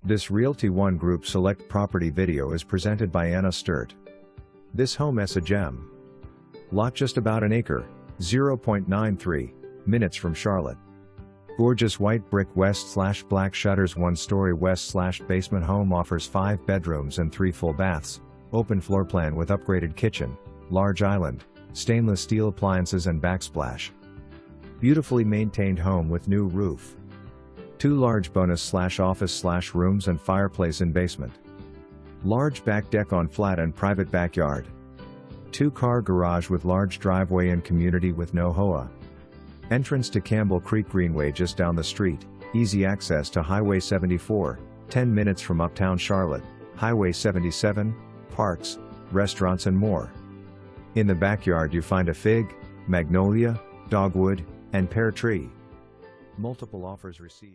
This Realty ONE Group Select property video is presented by Anna Sturt. This home is a gem. Lot just about an acre, 0.93 minutes from Charlotte. Gorgeous white brick west/black shutters 1-story west/basement home offers 5 bedrooms and 3 full baths, open floor plan with upgraded kitchen, large island, stainless steel appliances and backsplash. Beautifully maintained home with new roof. 2 large bonus/office/rooms and fireplace in basement. Large back deck on flat and private backyard. 2-car garage with large driveway and community with no HOA. Entrance to Campbell Creek Greenway just down the street, easy access to Highway 74, 10 minutes from uptown Charlotte, Highway 77, parks, restaurants and more. In the backyard you find a fig, magnolia, dogwood, and pear tree. Multiple offers received.